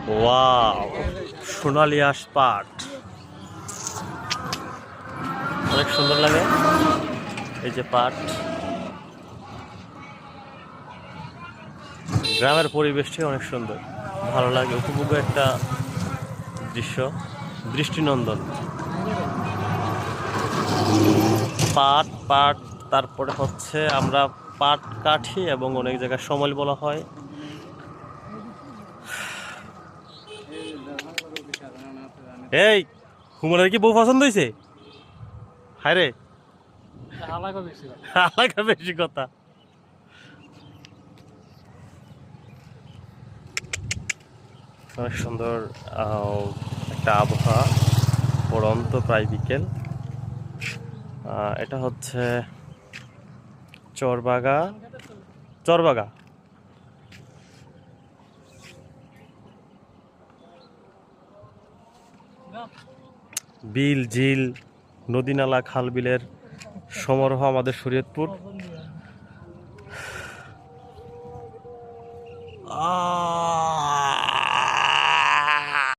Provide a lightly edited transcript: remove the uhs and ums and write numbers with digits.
Wow, সোনালি আঁশ পাট অনেক সুন্দর লাগে। এই যে পাট, গ্রামের পরিবেশটি অনেক সুন্দর, ভালো লাগে, উপভোগ্য একটা দৃশ্য, দৃষ্টিনন্দন। পাট পাট তারপরে হচ্ছে আমরা পাট কাঠি এবং অনেক জায়গায় সমল বলা হয়। এই হুমনের কি বউ পছন্দ হয়েছে? হায় রে, আলাদা বেশি কথা। অনেক সুন্দর একটা আবহাওয়া, পড়ন্ত প্রায় বিকেল। এটা হচ্ছে চরবাগা, চরবাগা। বিল ঝিল নদী নালা খাল বিলের সমারোহ আমাদের শরীয়তপুর।